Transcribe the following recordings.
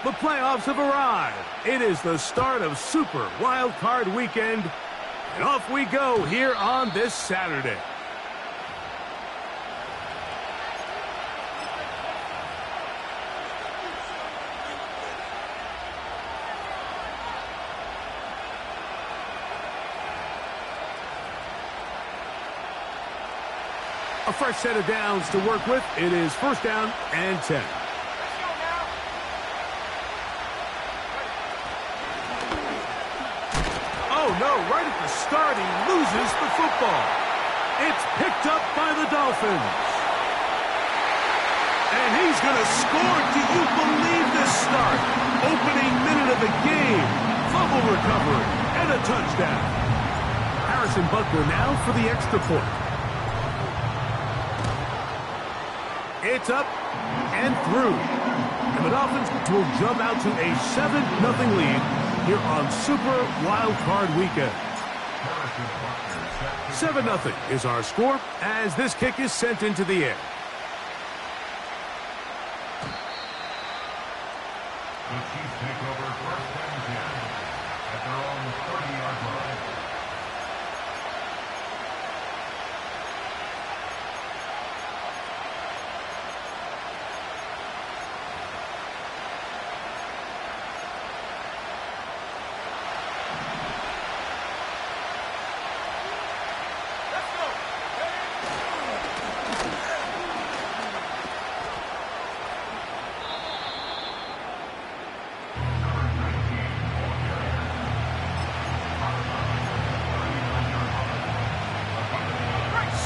The playoffs have arrived. It is the start of Super Wild Card Weekend, and off we go here on this Saturday. A fresh set of downs to work with. It is first down and 10. Oh, no, right at the start, he loses the football. It's picked up by the Dolphins. And he's going to score. Do you believe this start? Opening minute of the game. Fumble recovery and a touchdown. Harrison Butker now for the extra point. It's up and through. And the Dolphins will jump out to a 7-0 lead here on Super Wild Card Weekend. 7-0 is our score as this kick is sent into the air. The Chiefs take over first and 10 at their own 30-yard line.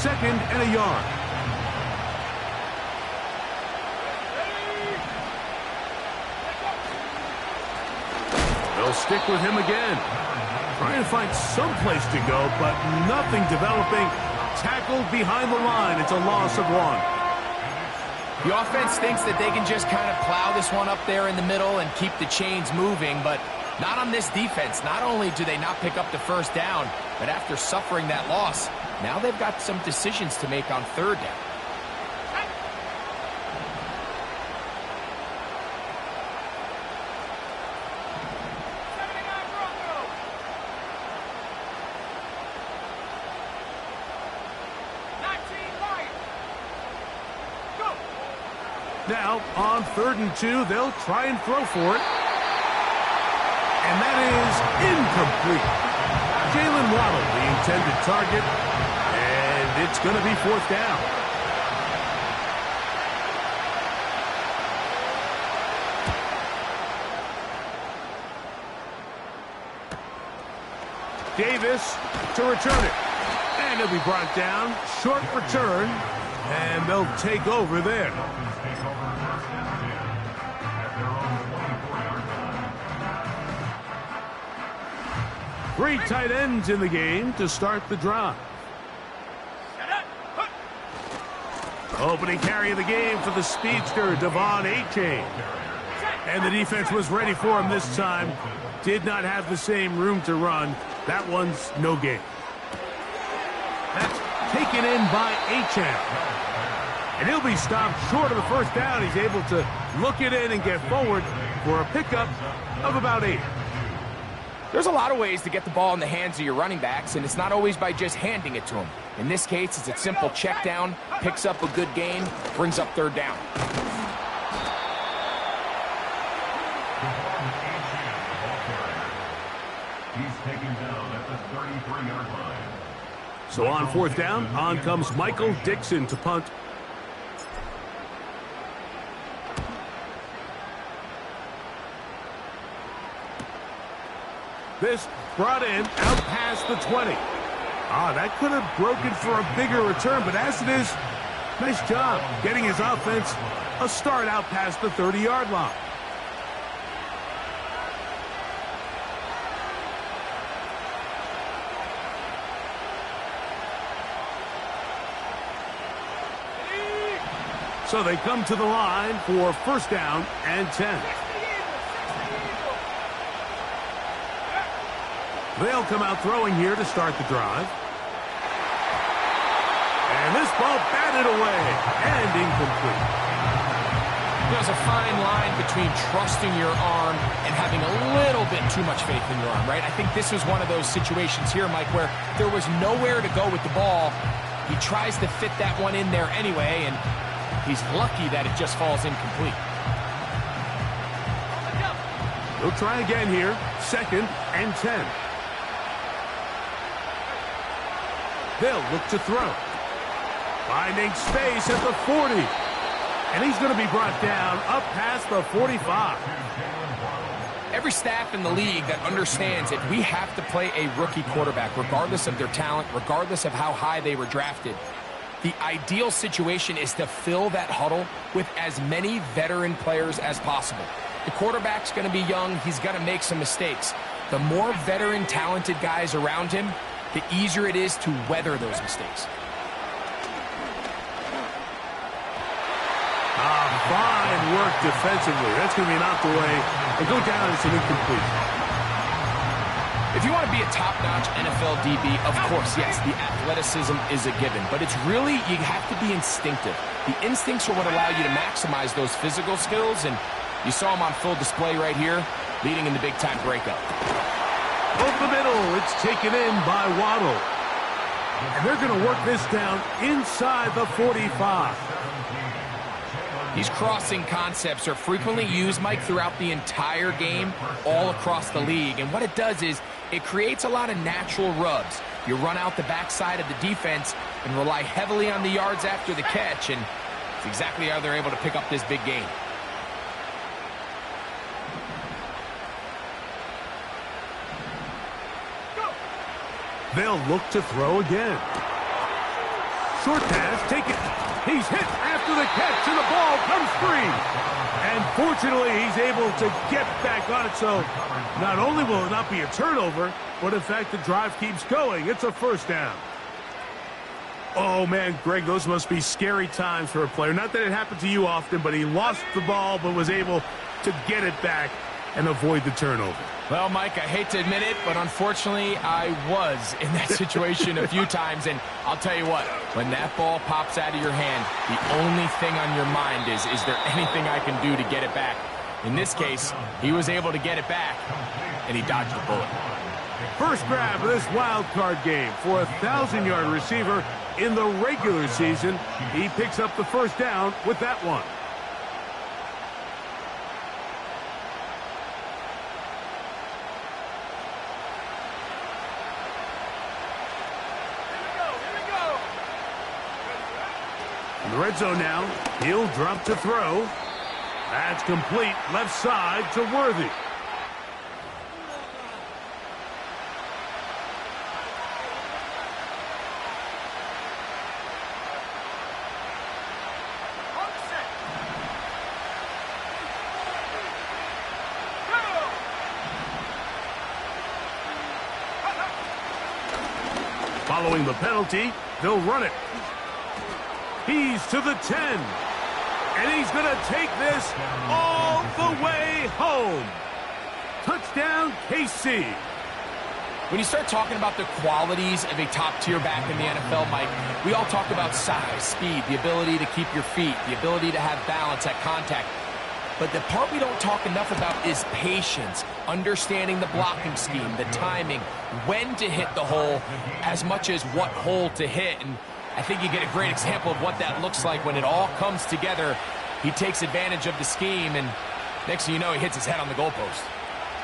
Second and a yard. They'll stick with him again. Trying to find some place to go, but nothing developing. Tackled behind the line. It's a loss of 1. The offense thinks that they can just kind of plow this one up there in the middle and keep the chains moving, but not on this defense. Not only do they not pick up the first down, but after suffering that loss, now they've got some decisions to make on third down. Now, on 3rd and 2, they'll try and throw for it. And that is incomplete. Jalen Waddle, the intended target, and it's going to be 4th down. Davis to return it. And he'll be brought down. Short return, and they'll take over there. Three tight ends in the game to start the drive. Opening carry of the game for the speedster, Devon Achane. And the defense was ready for him this time. Did not have the same room to run. That one's no gain. That's taken in by Achane. And he'll be stopped short of the first down. He's able to look it in and get forward for a pickup of about 8. There's a lot of ways to get the ball in the hands of your running backs, and it's not always by just handing it to them. In this case, it's a simple check down, picks up a good gain, brings up third down. He's taken down at the 33-yard line. So on 4th down, on comes Michael Dixon to punt. This brought in out past the 20. That could have broken for a bigger return, but as it is, nice job getting his offense a start out past the 30-yard line. So they come to the line for first down and 10. They'll come out throwing here to start the drive. And this ball batted away and incomplete. There's a fine line between trusting your arm and having a little bit too much faith in your arm, right? I think this was one of those situations here, Mike, where there was nowhere to go with the ball. He tries to fit that one in there anyway, and he's lucky that it just falls incomplete. He'll try again here. 2nd and 10. They'll look to throw. Finding space at the 40. And he's going to be brought down up past the 45. Every staff in the league that understands that we have to play a rookie quarterback, regardless of their talent, regardless of how high they were drafted. The ideal situation is to fill that huddle with as many veteran players as possible. The quarterback's going to be young. He's going to make some mistakes. The more veteran, talented guys around him, the easier it is to weather those mistakes. Fine work defensively. That's going to be knocked away and go down as an incomplete. If you want to be a top-notch NFL DB, of course, yes, the athleticism is a given. But it's really, you have to be instinctive. The instincts are what allow you to maximize those physical skills, and you saw him on full display right here, leading in the big-time breakup. Over the middle, it's taken in by Waddle. And they're going to work this down inside the 45. These crossing concepts are frequently used, Mike, throughout the entire game, all across the league. And what it does is it creates a lot of natural rubs. You run out the backside of the defense and rely heavily on the yards after the catch, and it's exactly how they're able to pick up this big gain. They'll look to throw again. Short pass, take it. He's hit after the catch, and the ball comes free. And fortunately, he's able to get back on it, so not only will it not be a turnover, but in fact, the drive keeps going. It's a 1st down. Oh, man, Greg, those must be scary times for a player. Not that it happened to you often, but he lost the ball but was able to get it back and avoid the turnover. Well, Mike, I hate to admit it, but unfortunately, I was in that situation a few times, and I'll tell you what, when that ball pops out of your hand, the only thing on your mind is there anything I can do to get it back? In this case, he was able to get it back, and he dodged the bullet. First grab of this wild card game for a 1,000-yard receiver in the regular season. He picks up the 1st down with that one. In the red zone now, he'll drop to throw. That's complete, left side to Worthy. Following the penalty, they'll run it. He's to the 10. And he's going to take this all the way home. Touchdown, KC. When you start talking about the qualities of a top-tier back in the NFL, Mike, we all talk about size, speed, the ability to keep your feet, the ability to have balance at contact. But the part we don't talk enough about is patience, understanding the blocking scheme, the timing, when to hit the hole, as much as what hole to hit. And I think you get a great example of what that looks like when it all comes together. He takes advantage of the scheme, and next thing you know, he hits his head on the goalpost.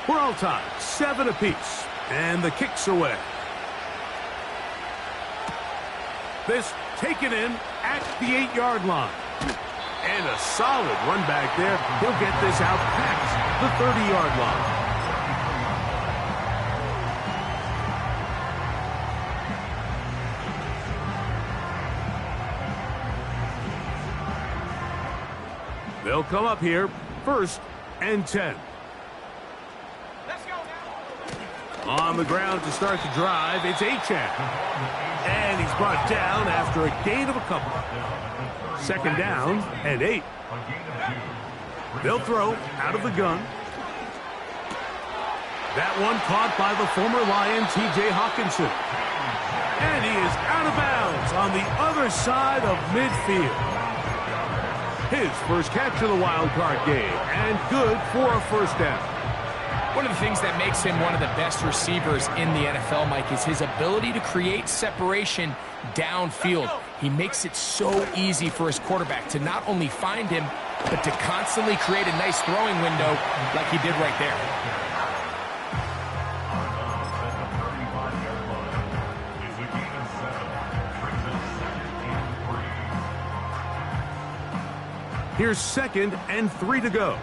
We're all tied, 7 apiece, and the kick's away. This taken in at the 8-yard line. And a solid run back there. He'll get this out past the 30-yard line. They'll come up here, 1st and 10. Let's go now. On the ground to start the drive, it's Achane. And he's brought down after a gain of a couple. 2nd down and 8. They'll throw out of the gun. That one caught by the former Lion, T.J. Hawkinson. And he is out of bounds on the other side of midfield. His first catch of the wild card game, and good for a first down. One of the things that makes him one of the best receivers in the NFL, Mike, is his ability to create separation downfield. He makes it so easy for his quarterback to not only find him, but to constantly create a nice throwing window like he did right there. Here's 2nd and 3 to go.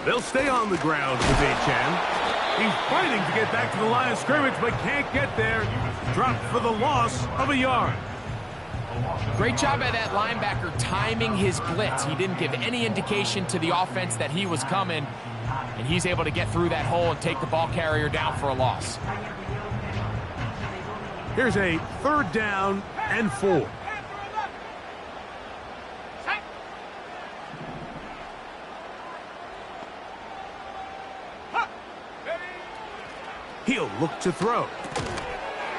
They'll stay on the ground with Achane. He's fighting to get back to the line of scrimmage, but can't get there. Dropped for the loss of a yard. Great job by that linebacker timing his blitz. He didn't give any indication to the offense that he was coming, and he's able to get through that hole and take the ball carrier down for a loss. Here's a 3rd down and 4. He'll look to throw.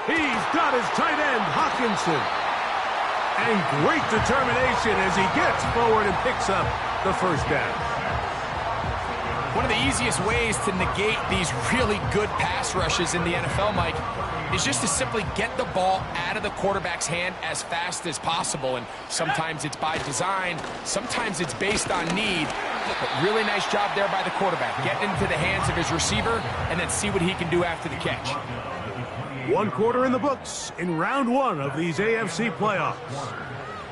He's got his tight end, Hawkinson. And great determination as he gets forward and picks up the first down. One of the easiest ways to negate these really good pass rushes in the NFL, Mike, is just to simply get the ball out of the quarterback's hand as fast as possible. And sometimes it's by design, sometimes it's based on need. But really nice job there by the quarterback. Get into the hands of his receiver and then see what he can do after the catch. 1 quarter in the books in round 1 of these AFC playoffs.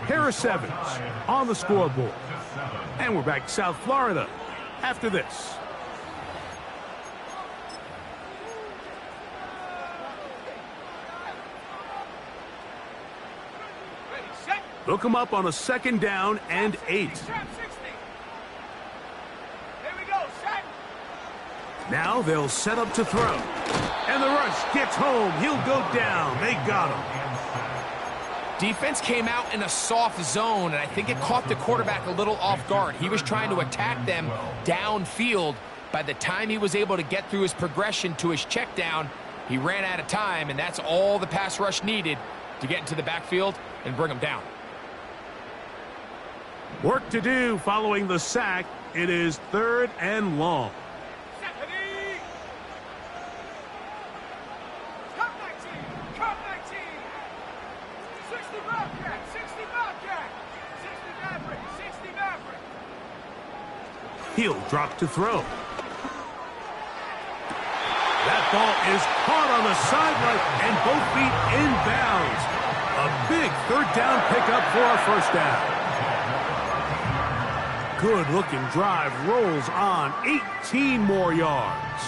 Harris Evans on the scoreboard. And we're back to South Florida after this. They'll come up on a 2nd down and 8. Now they'll set up to throw. And the rush gets home. He'll go down. They got him. Defense came out in a soft zone, and I think it caught the quarterback a little off guard. He was trying to attack them downfield. By the time he was able to get through his progression to his check down, he ran out of time, and that's all the pass rush needed to get into the backfield and bring him down. Work to do following the sack. It is 3rd and long. He'll drop to throw. That ball is caught on the sideline and both feet inbounds. A big 3rd down pickup for a first down. Good-looking drive rolls on. 18 more yards.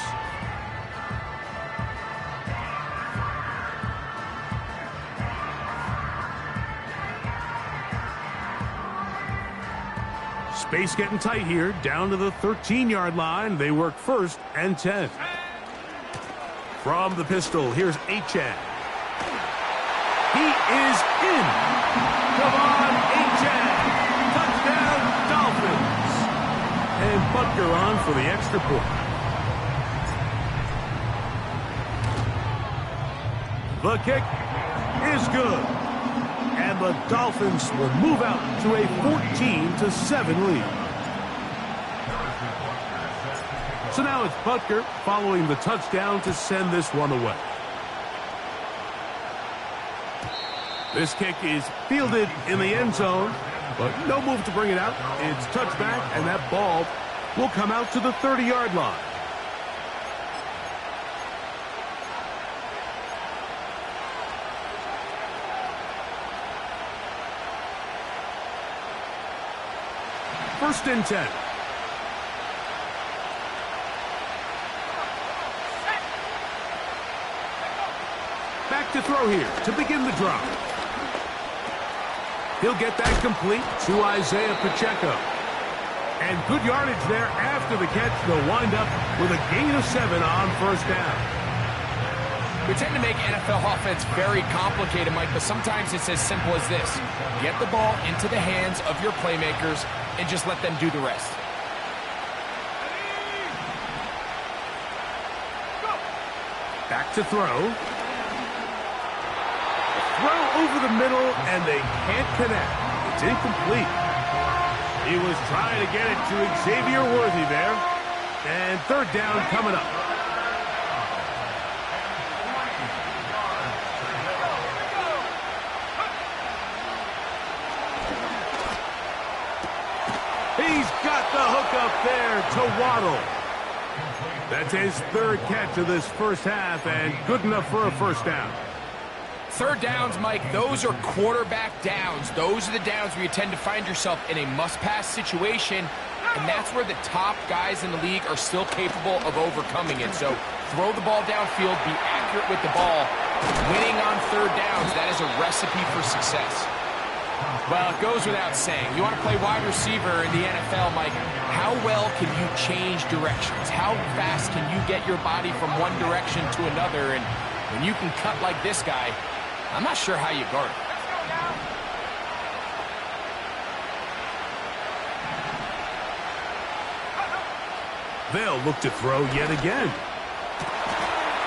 Space getting tight here, down to the 13-yard line. They work 1st and 10. From the pistol, here's Achane. He is in. Come on, Achane. Touchdown, Dolphins. And Butker on for the extra point. The kick is good. And the Dolphins will move out to a 14-7 lead. So now it's Butker following the touchdown to send this one away. This kick is fielded in the end zone, but no move to bring it out. It's touchback, and that ball will come out to the 30-yard line. First and 10. Back to throw here to begin the drive. He'll get that complete to Isaiah Pacheco. And good yardage there after the catch. They'll wind up with a gain of 7 on first down. We tend to make NFL offense very complicated, Mike, but sometimes it's as simple as this. Get the ball into the hands of your playmakers and just let them do the rest. Back to throw. throw over the middle, and they can't connect. It's incomplete. He was trying to get it to Xavier Worthy there. And third down coming up. He's got the hook up there to Waddle. That's his third catch of this first half, and good enough for a first down. Third downs, Mike, those are quarterback downs. Those are the downs where you tend to find yourself in a must-pass situation, and that's where the top guys in the league are still capable of overcoming it. So throw the ball downfield, be accurate with the ball. Winning on third downs, that is a recipe for success. Well, it goes without saying. You want to play wide receiver in the NFL, Mike, how well can you change directions? How fast can you get your body from one direction to another? And when you can cut like this guy, I'm not sure how you guard it. They'll look to throw yet again.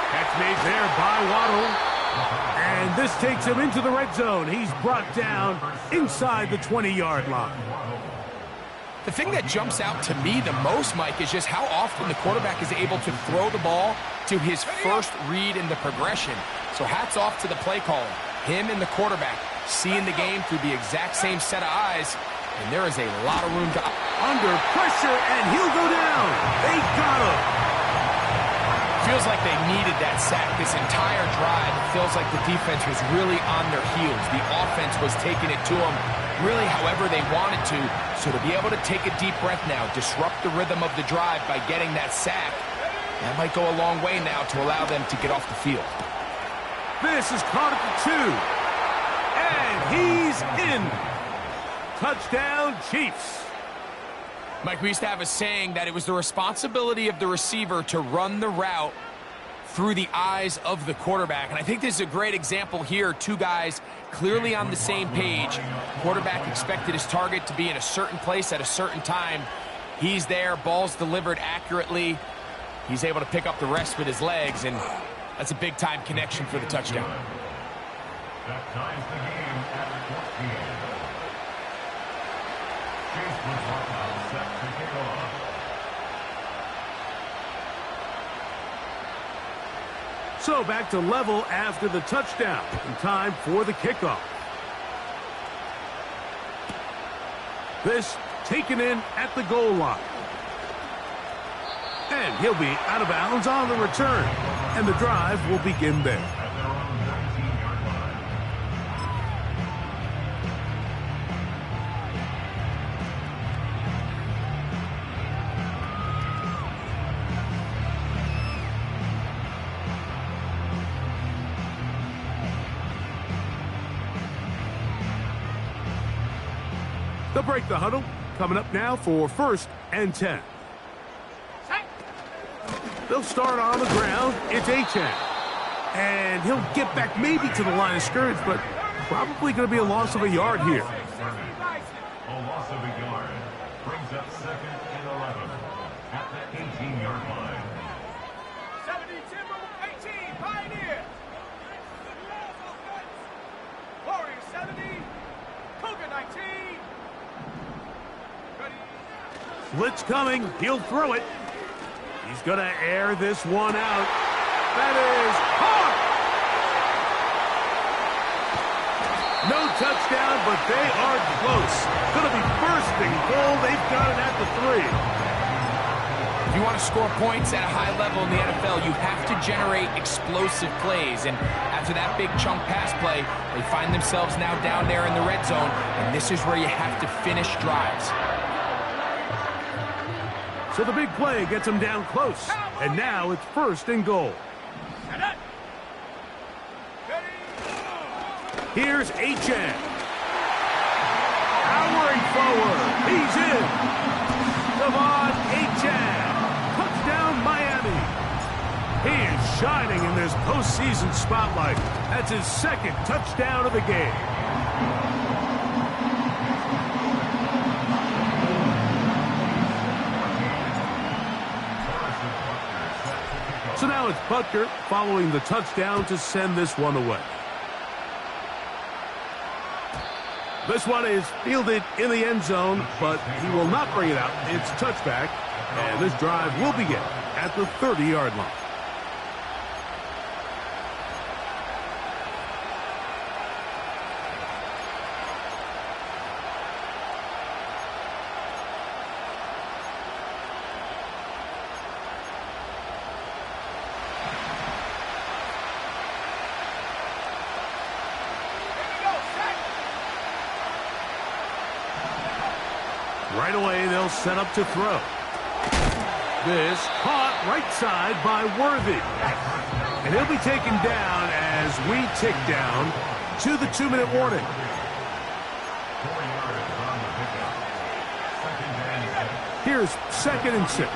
Catch made there by Waddle. And this takes him into the red zone. He's brought down inside the 20-yard line. The thing that jumps out to me the most, Mike, is just how often the quarterback is able to throw the ball to his first read in the progression. So hats off to the play caller. Him and the quarterback seeing the game through the exact same set of eyes, and there is a lot of room to... Under pressure, and he'll go down. They got him. Feels like they needed that sack this entire drive. It feels like the defense was really on their heels. The offense was taking it to them really however they wanted to. So to be able to take a deep breath now, disrupt the rhythm of the drive by getting that sack, that might go a long way now to allow them to get off the field. This is caught at the 2. And he's in. Touchdown, Chiefs. Mike, we used to have a saying that it was the responsibility of the receiver to run the route through the eyes of the quarterback. And I think this is a great example here. Two guys clearly on the same page. Quarterback expected his target to be in a certain place at a certain time. He's there, ball's delivered accurately. He's able to pick up the rest with his legs, and that's a big-time connection for the touchdown. That ties the game at 14. Chase was all set to kick off. So back to level after the touchdown. And time for the kickoff. This taken in at the goal line. And he'll be out of bounds on the return. And the drive will begin there. They'll break the huddle. Coming up now for 1st and 10. They'll start on the ground. It's Achane. And he'll get back maybe to the line of scrimmage, but probably going to be a loss of a yard here. A loss of a yard brings up 2nd and 11 at the 18-yard line. 18, Pioneer. Warrior 70, Cougar 19. Blitz coming. He'll throw it. He's going to air this one out. That is caught. No touchdown, but they are close. Going to be 1st and goal. They've got it at the 3. If you want to score points at a high level in the NFL, you have to generate explosive plays. And after that big chunk pass play, they find themselves now down there in the red zone. And this is where you have to finish drives. So the big play gets them down close. And now it's 1st and goal. Here's Achane. Powering forward. He's in. Devon Achane. Touchdown, Miami. He is shining in this postseason spotlight. That's his 2nd touchdown of the game. So now it's Butker following the touchdown to send this one away. This one is fielded in the end zone, but he will not bring it out. It's touchback, and this drive will begin at the 30-yard line. Right away, they'll set up to throw. This caught right side by Worthy. And he'll be taken down as we tick down to the 2-minute warning. 4 yards on the pickup. Second and 7. Here's 2nd and 6.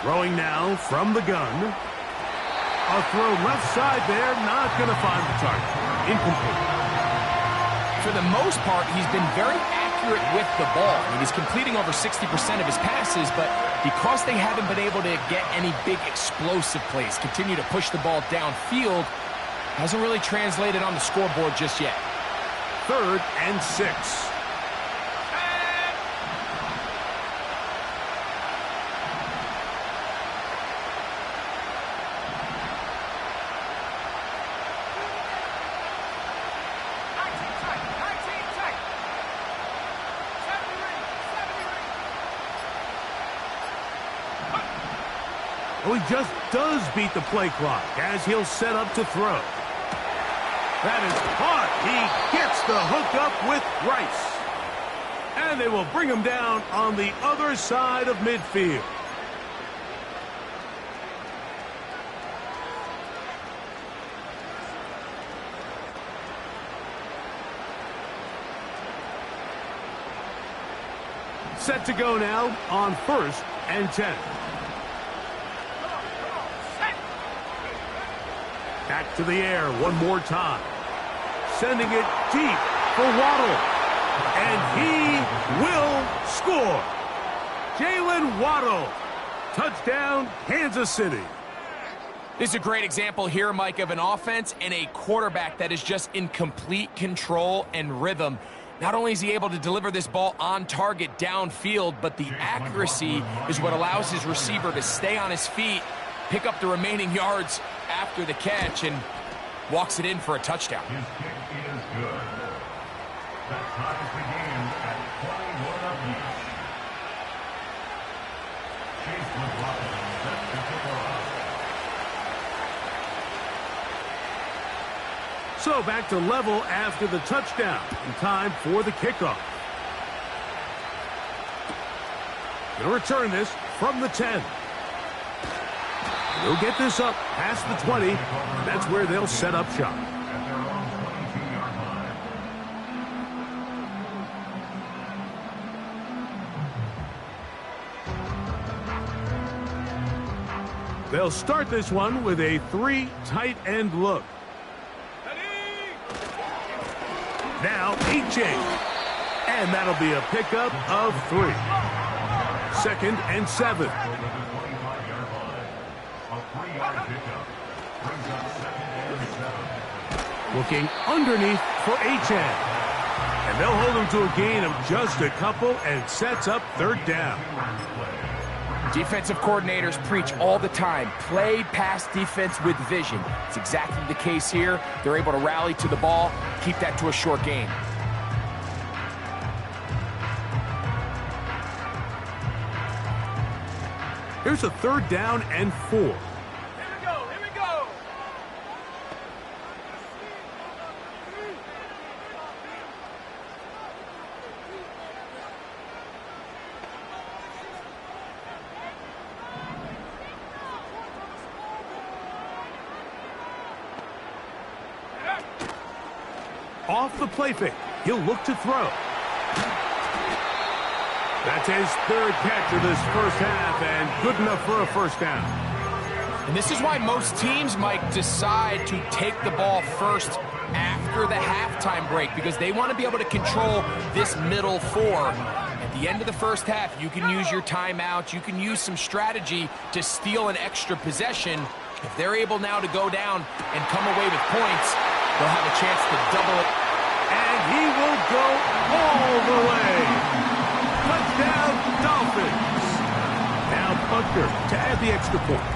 Throwing now from the gun. A throw left side there, not going to find the target. Incomplete. For the most part, he's been very accurate with the ball. I mean, he's completing over 60% of his passes, but because they haven't been able to get any big explosive plays, continue to push the ball downfield, hasn't really translated on the scoreboard just yet. 3rd and 6. Well, he just does beat the play clock as he'll set up to throw. That is caught. He gets the hook up with Rice. And they will bring him down on the other side of midfield. Set to go now on 1st and 10. Back to the air one more time. Sending it deep for Waddle. And he will score. Jalen Waddle. Touchdown, Kansas City. This is a great example here, Mike, of an offense and a quarterback that is just in complete control and rhythm. Not only is he able to deliver this ball on target downfield, but the accuracy is what allows his receiver to stay on his feet, pick up the remaining yards after the catch, and walks it in for a touchdown. His kick is good. That ties the game at 21 apiece. Chase McLaughlin sets the kicker off. So back to level after the touchdown. In time for the kickoff. Going to return this from the 10. They'll get this up past the 20. That's where they'll set up shop. At their own 22-yard line. They'll start this one with a 3 tight end look. Now, A.J. And that'll be a pickup of 3. 2nd and 7. A 3-yard pickup brings up 2nd and 7. Looking underneath for Achane. And they'll hold him to a gain of just a couple and sets up 3rd down. Defensive coordinators preach all the time, play pass defense with vision. It's exactly the case here. They're able to rally to the ball, keep that to a short gain. Here's a 3rd down and 4. Here we go, here we go. Off the play fake, he'll look to throw. That's his 3rd catch of this first half, and good enough for a 1st down. And this is why most teams might decide to take the ball first after the halftime break, because they want to be able to control this middle four. At the end of the first half, you can use your timeout, you can use some strategy to steal an extra possession. If they're able now to go down and come away with points, they'll have a chance to double it. And he will go all the way. Touchdown, Dolphins. Now Butker to add the extra point.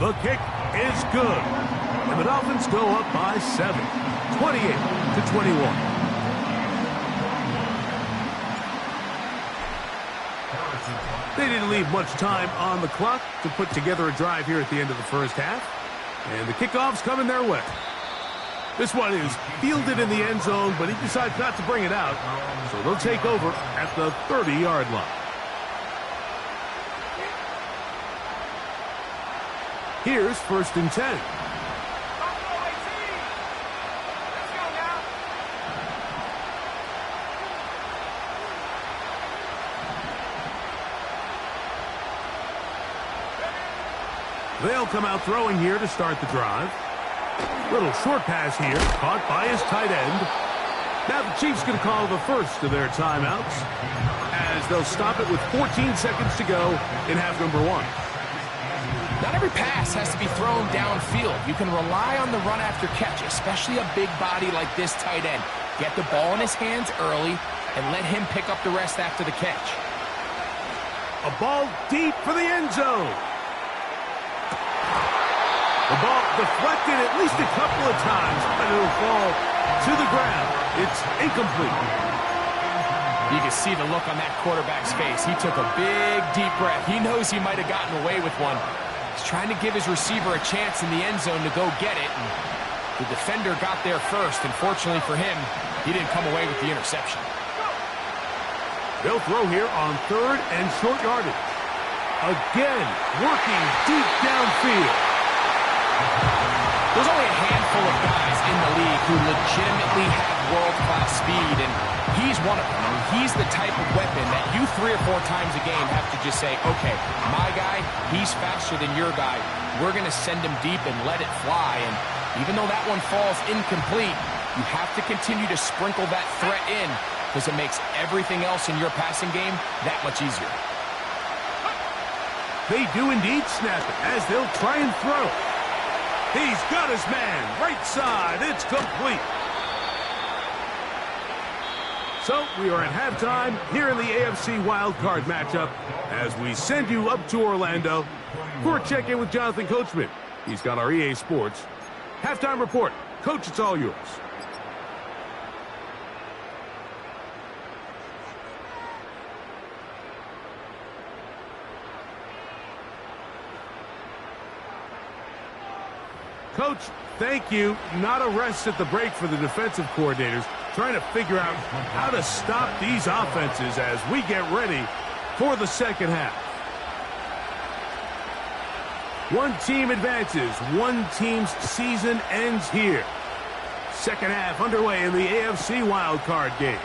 The kick is good. And the Dolphins go up by 7, 28-21. They didn't leave much time on the clock to put together a drive here at the end of the first half. And the kickoff's coming their way. This one is fielded in the end zone, but he decides not to bring it out. So they'll take over at the 30-yard line. Here's 1st and 10. They'll come out throwing here to start the drive. Little short pass here, caught by his tight end. Now the Chiefs going to call the first of their timeouts, as they'll stop it with 14 seconds to go in half number 1. Not every pass has to be thrown downfield. You can rely on the run after catch, especially a big body like this tight end. Get the ball in his hands early and let him pick up the rest after the catch. A ball deep for the end zone. The ball deflected at least a couple of times, but it'll fall to the ground. It's incomplete. You can see the look on that quarterback's face. He took a big, deep breath. He knows he might have gotten away with one. He's trying to give his receiver a chance in the end zone to go get it. And the defender got there first, and fortunately for him, he didn't come away with the interception. They'll throw here on 3rd and short yardage. Again, working deep downfield. There's only a handful of guys in the league who legitimately have world-class speed, and he's one of them. I mean, he's the type of weapon that you 3 or 4 times a game have to just say, okay, my guy, he's faster than your guy. We're going to send him deep and let it fly. And even though that one falls incomplete, you have to continue to sprinkle that threat in, because it makes everything else in your passing game that much easier. They do indeed snap it as they'll try and throw. He's got his man, right side, it's complete. So we are at halftime here in the AFC wildcard matchup as we send you up to Orlando for a check-in with Jonathan Coachman. He's got our EA Sports halftime report. Coach, it's all yours. Coach, thank you. Not a rest at the break for the defensive coordinators, trying to figure out how to stop these offenses as we get ready for the second half. One team advances. One team's season ends here. Second half underway in the AFC wildcard game.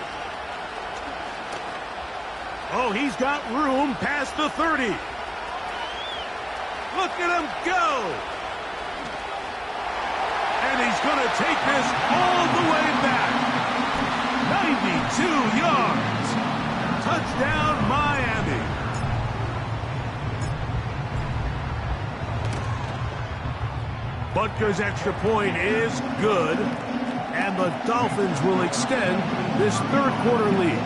Oh, he's got room past the 30. Look at him go. And he's going to take this all the way back. 92 yards. Touchdown, Miami. Butker's extra point is good. And the Dolphins will extend this third quarter lead.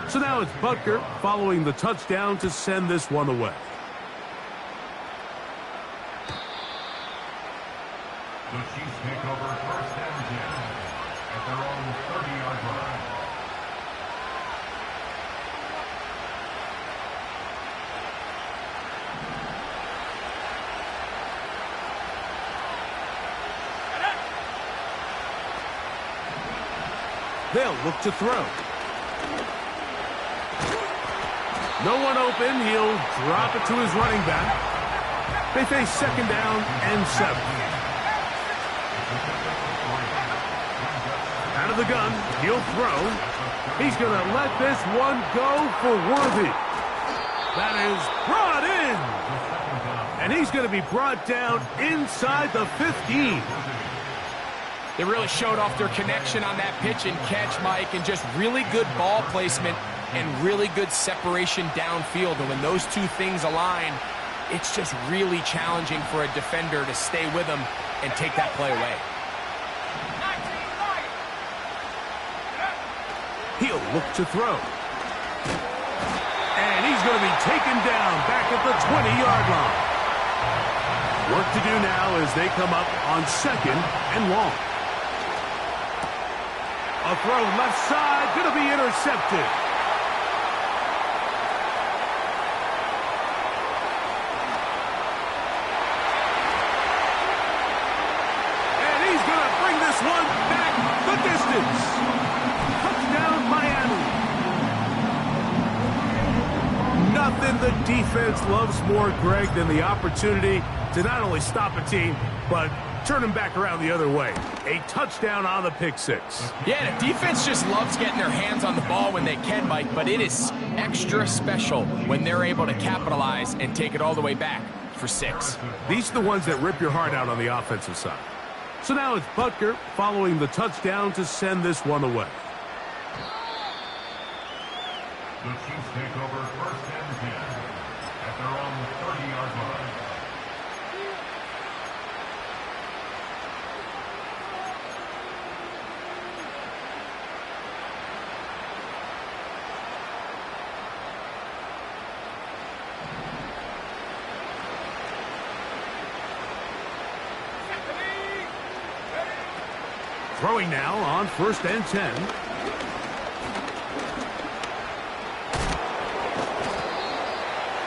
So now it's Butker following the touchdown to send this one away. The Chiefs take over 1st and 10 at their own 30-yard line. They'll look to throw. No one open. He'll drop it to his running back. They face 2nd down and 7. Out of the gun, he'll throw. He's going to let this one go for Worthy. That is brought in. And he's going to be brought down inside the 15. They really showed off their connection on that pitch and catch, Mike, and just really good ball placement and really good separation downfield. And when those two things align, it's just really challenging for a defender to stay with them and take that play away. He'll look to throw. And he's going to be taken down back at the 20-yard line. Work to do now as they come up on 2nd and long. A throw left side, going to be intercepted. And he's going to bring this one back the distance. Touchdown, Miami. Nothing the defense loves more, Greg, than the opportunity to not only stop a team, but turn them back around the other way. A touchdown on the pick six. Yeah, the defense just loves getting their hands on the ball when they can, Mike, but it is extra special when they're able to capitalize and take it all the way back for 6. These are the ones that rip your heart out on the offensive side. So now it's Butker following the touchdown to send this one away. The Chiefs take over 1st and 10 at their own 30-yard line. Throwing now on 1st and 10.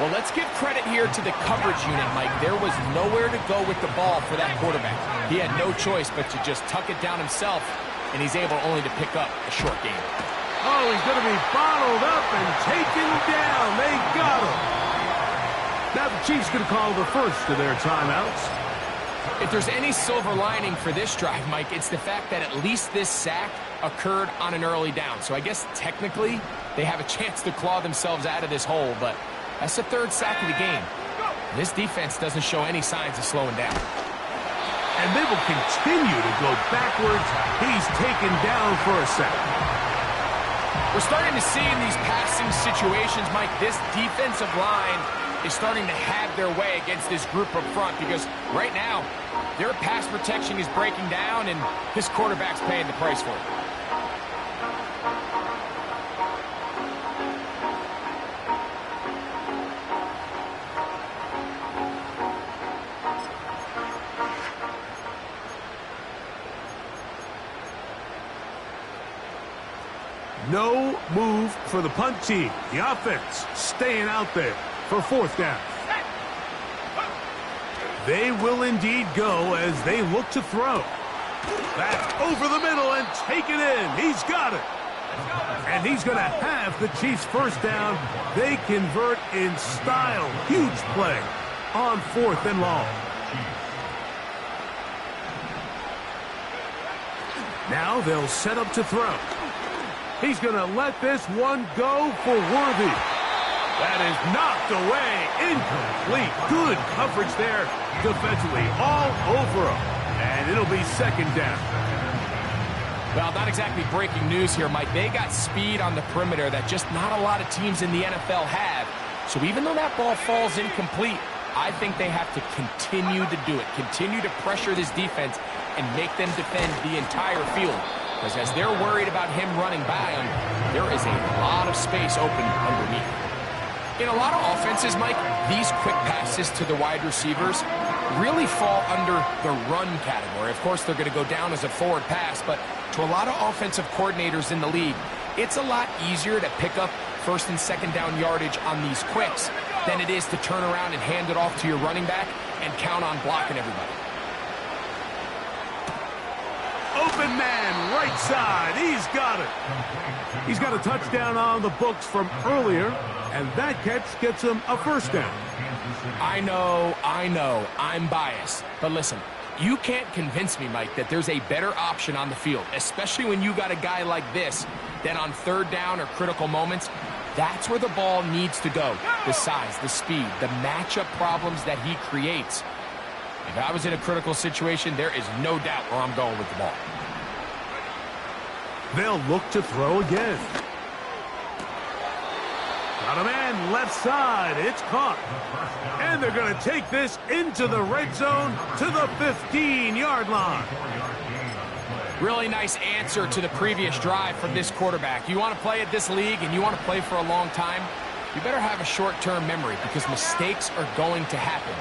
Well, let's give credit here to the coverage unit, Mike. There was nowhere to go with the ball for that quarterback. He had no choice but to just tuck it down himself, and he's able only to pick up a short gain. Oh, he's going to be bottled up and taken down. They got him. Now the Chiefs going to call the first of their timeouts. If there's any silver lining for this drive, Mike, it's the fact that at least this sack occurred on an early down. So I guess technically they have a chance to claw themselves out of this hole, but that's the 3rd sack of the game. This defense doesn't show any signs of slowing down. And they will continue to go backwards. He's taken down for a sack. We're starting to see in these passing situations, Mike, this defensive line is starting to have their way against this group up front because right now their pass protection is breaking down and this quarterback's paying the price for it. No move for the punt team. The offense staying out there for 4th down. They will indeed go as they look to throw. That's over the middle and take it in. He's got it. And he's going to have the Chiefs 1st down. They convert in style. Huge play on 4th and long. Now they'll set up to throw. He's going to let this one go for Worthy. That is knocked away. Incomplete. Good coverage there defensively. All over him. And it'll be 2nd down. Well, not exactly breaking news here, Mike. They got speed on the perimeter that just not a lot of teams in the NFL have. So even though that ball falls incomplete, I think they have to continue to do it. Continue to pressure this defense and make them defend the entire field. Because as they're worried about him running by them, there is a lot of space open underneath. In a lot of offenses, Mike, these quick passes to the wide receivers really fall under the run category. Of course, they're going to go down as a forward pass, but to a lot of offensive coordinators in the league, it's a lot easier to pick up 1st and 2nd down yardage on these quicks than it is to turn around and hand it off to your running back and count on blocking everybody. Open man, right side. He's got it. He's got a touchdown on the books from earlier, and that catch gets him a 1st down. I know, I'm biased. But listen, You can't convince me, Mike, that there's a better option on the field, especially when you got a guy like this, than on third down or critical moments. That's where the ball needs to go. The size, the speed, the matchup problems that he creates. If I was in a critical situation, there is no doubt where I'm going with the ball. They'll look to throw again. Got a man left side. It's caught. And they're going to take this into the red zone to the 15-yard line. Really nice answer to the previous drive from this quarterback. You want to play at this league and you want to play for a long time, you better have a short-term memory because mistakes are going to happen.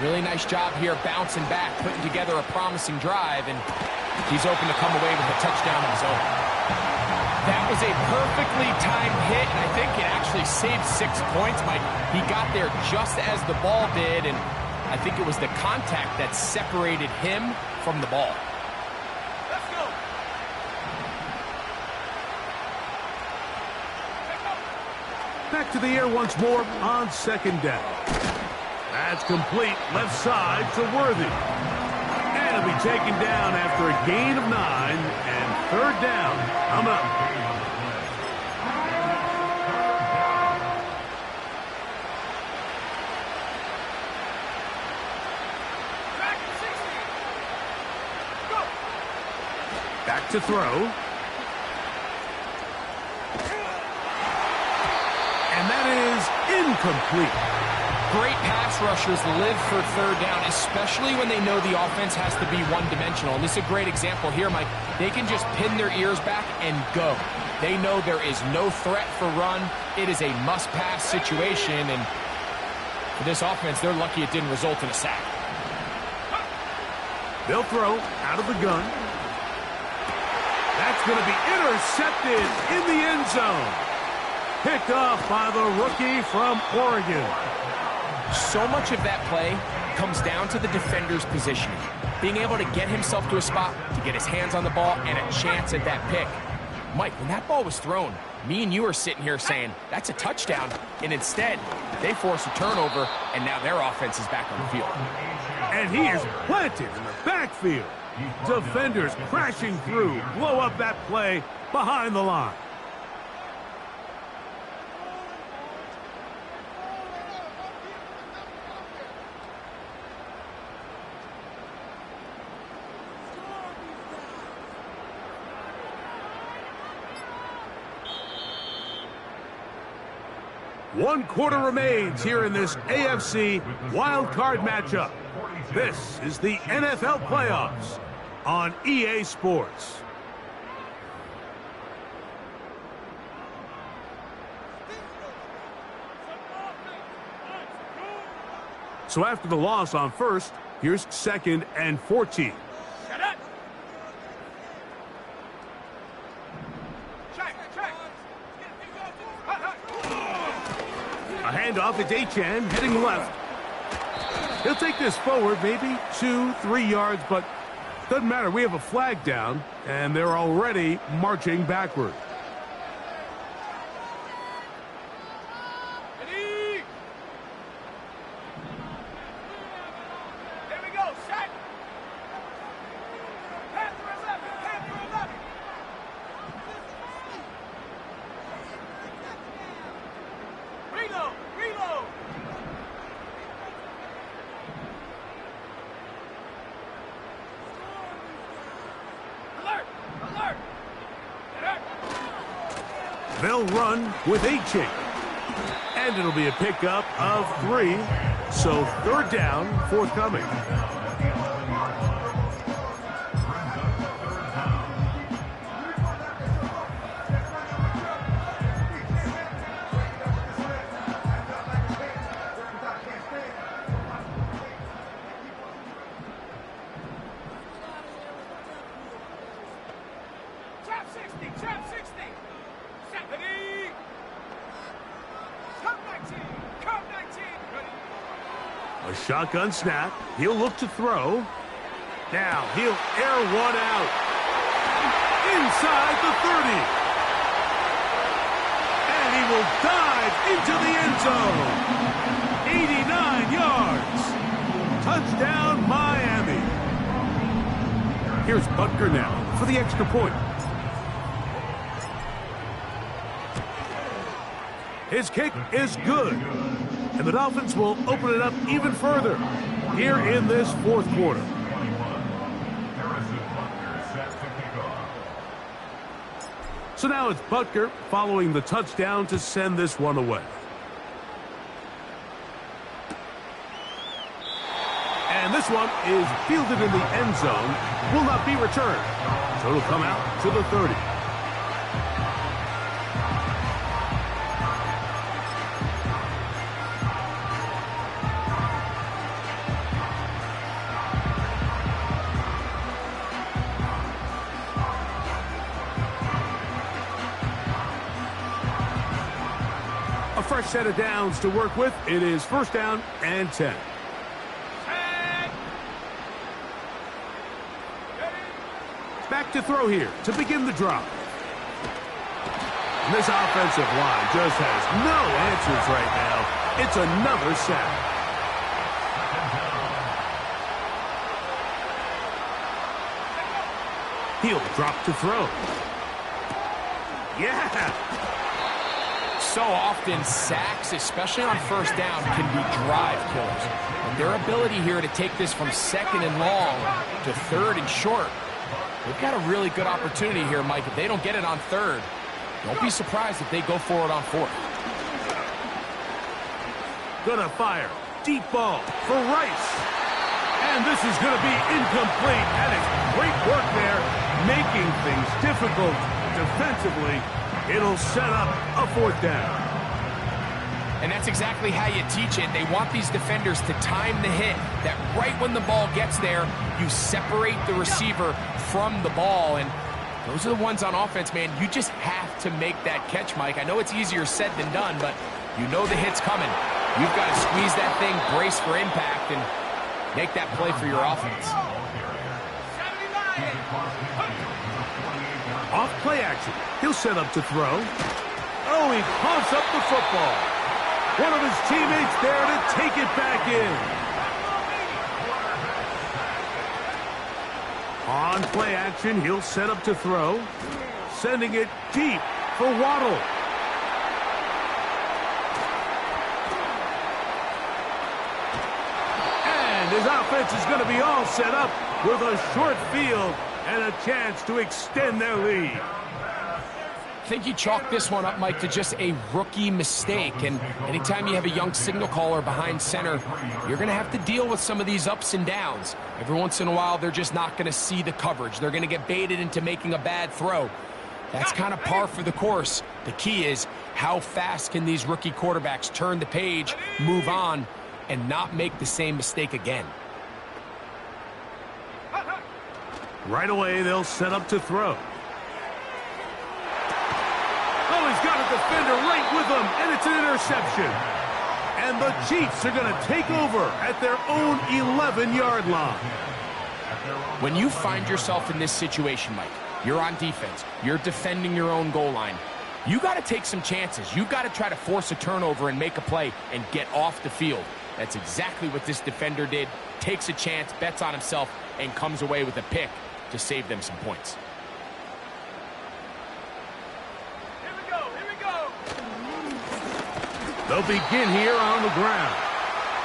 Really nice job here bouncing back, putting together a promising drive, and he's open to come away with a touchdown of his own. That was a perfectly timed hit, and I think it actually saved 6 points, Mike. He got there just as the ball did, and I think it was the contact that separated him from the ball. Let's go. Back to the air once more on second down. That's complete left side to Worthy. And it'll be taken down after a gain of 9 and third down. I'm up. Back to throw. And that is incomplete. Great pass rushers live for third down, especially when they know the offense has to be one-dimensional. And this is a great example here, Mike. They can just pin their ears back and go. They know there is no threat for run. It is a must-pass situation, and for this offense, they're lucky it didn't result in a sack. They'll throw out of the gun. That's going to be intercepted in the end zone. Picked off by the rookie from Oregon. So much of that play comes down to the defender's positioning. Being able to get himself to a spot, to get his hands on the ball, and a chance at that pick. Mike, when that ball was thrown, me and you are sitting here saying, that's a touchdown. And instead, they force a turnover, and now their offense is back on the field. And he is planted in the backfield. Defenders crashing through, blow up that play behind the line. One quarter remains here in this AFC wild card matchup. This is the NFL playoffs on EA Sports. So after the loss on first, here's 2nd and 14. A handoff, it's Achan heading left. He'll take this forward, maybe 2-3 yards, but doesn't matter. We have a flag down, and they're already marching backward. They'll run with Achan. And it'll be a pickup of 3. So third down forthcoming. A shotgun snap. He'll look to throw. Now he'll air one out. Inside the 30. And he will dive into the end zone. 89 yards. Touchdown, Miami. Here's Butker now for the extra point. His kick is good. And the Dolphins will open it up even further here in this fourth quarter. So now it's Butker following the touchdown to send this one away. And this one is fielded in the end zone, will not be returned. So it'll come out to the 30. A fresh set of downs to work with. It is first down and 10. Back to throw here to begin the drop. And this offensive line just has no answers right now. It's another sack. He'll drop to throw. Yeah! So often, sacks, especially on first down, can be drive killers. And their ability here to take this from second and long to third and short, they've got a really good opportunity here, Mike. If they don't get it on third, don't be surprised if they go for it on fourth. Gonna fire. Deep ball for Rice. And this is gonna be incomplete. That is great work there, making things difficult defensively. It'll set up a fourth down. And that's exactly how you teach it. They want these defenders to time the hit, that right when the ball gets there, you separate the receiver from the ball. And those are the ones on offense, man. You just have to make that catch, Mike. I know it's easier said than done, but you know the hit's coming. You've got to squeeze that thing, brace for impact, and make that play for your offense. Off play action. He'll set up to throw. Oh, he pumps up the football. One of his teammates there to take it back in. On play action, he'll set up to throw. Sending it deep for Waddle. And his offense is going to be all set up with a short field and a chance to extend their lead. I think you chalk this one up, Mike, to just a rookie mistake. And anytime you have a young signal caller behind center, you're going to have to deal with some of these ups and downs. Every once in a while, they're just not going to see the coverage. They're going to get baited into making a bad throw. That's kind of par for the course. The key is how fast can these rookie quarterbacks turn the page, move on, and not make the same mistake again. Right away, they'll set up to throw. Oh, he's got a defender right with him, and it's an interception. And the Chiefs are going to take over at their own 11-yard line. When you find yourself in this situation, Mike, you're on defense, you're defending your own goal line, you got to take some chances. You've got to try to force a turnover and make a play and get off the field. That's exactly what this defender did. Takes a chance, bets on himself, and comes away with a pick to save them some points. Here we go, here we go. They'll begin here on the ground.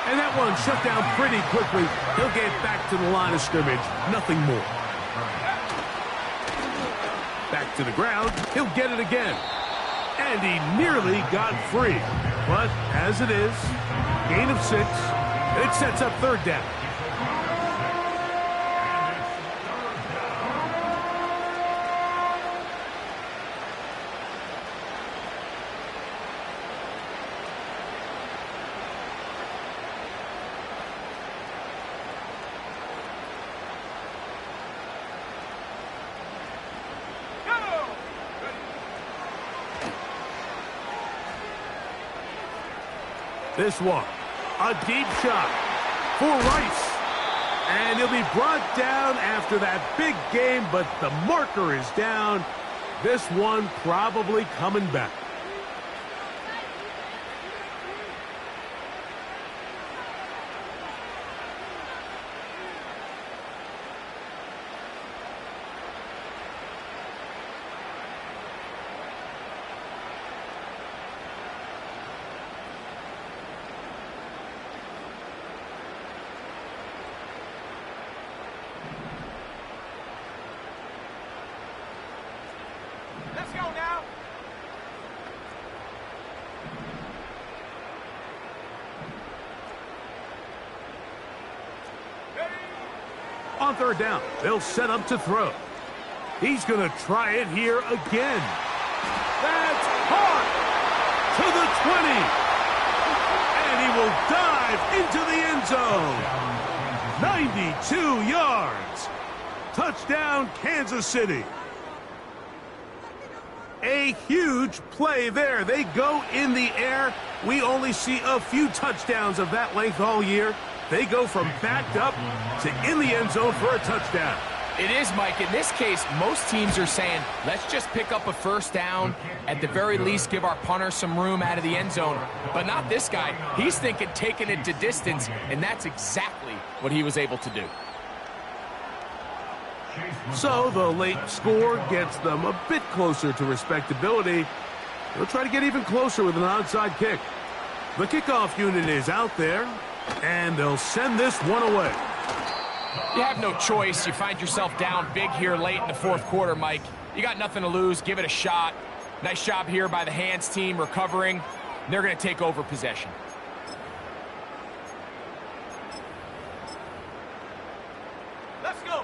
And that one shut down pretty quickly. He'll get back to the line of scrimmage. Nothing more. Back to the ground. He'll get it again. And he nearly got free. But as it is, gain of 6. It sets up third down. This one, a deep shot for Rice. And he'll be brought down after that big game, but the marker is down. This one probably coming back. on third down. They'll set up to throw. He's going to try it here again. That's hard to the 20. And he will dive into the end zone. 92 yards. Touchdown, Kansas City. A huge play there. They go in the air. We only see a few touchdowns of that length all year. They go from backed up to in the end zone for a touchdown. It is, Mike. In this case, most teams are saying, let's just pick up a first down. At the very least, give our punter some room out of the end zone. But not this guy. He's thinking taking it to distance, and that's exactly what he was able to do. So the late score gets them a bit closer to respectability. They'll try to get even closer with an onside kick. The kickoff unit is out there, and they'll send this one away. You have no choice. You find yourself down big here late in the fourth quarter, Mike. You got nothing to lose. Give it a shot. Nice job here by the hands team recovering. They're going to take over possession. Let's go.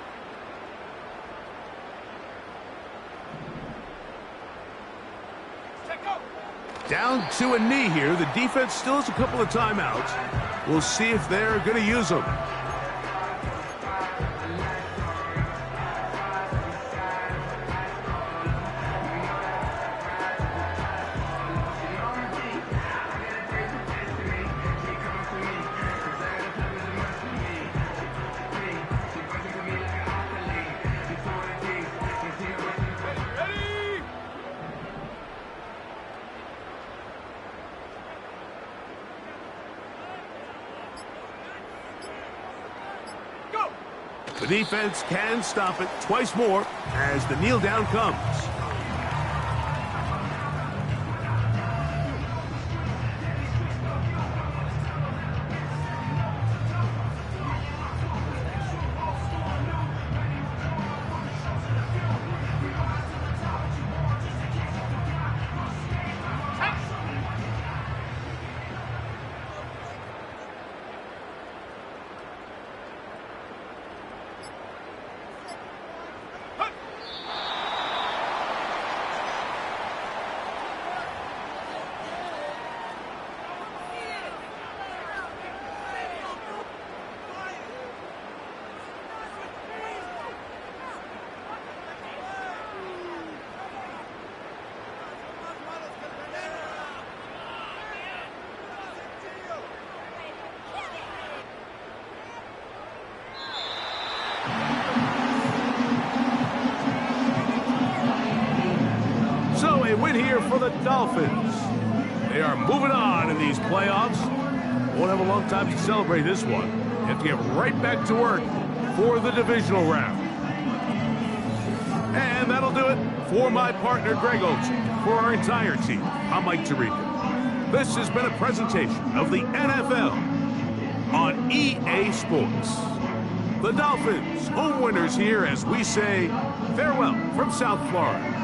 Down to a knee here. The defense still has a couple of timeouts. We'll see if they're going to use them. The defense can stop it twice more as the kneel down comes. So a win here for the Dolphins. They are moving on in these playoffs. Won't have a long time to celebrate this one. You have to get right back to work for the divisional round. And that'll do it for my partner, Greg Olson. For our entire team, I'm Mike Tirico. This has been a presentation of the NFL on EA Sports. The Dolphins, home winners here as we say farewell from South Florida.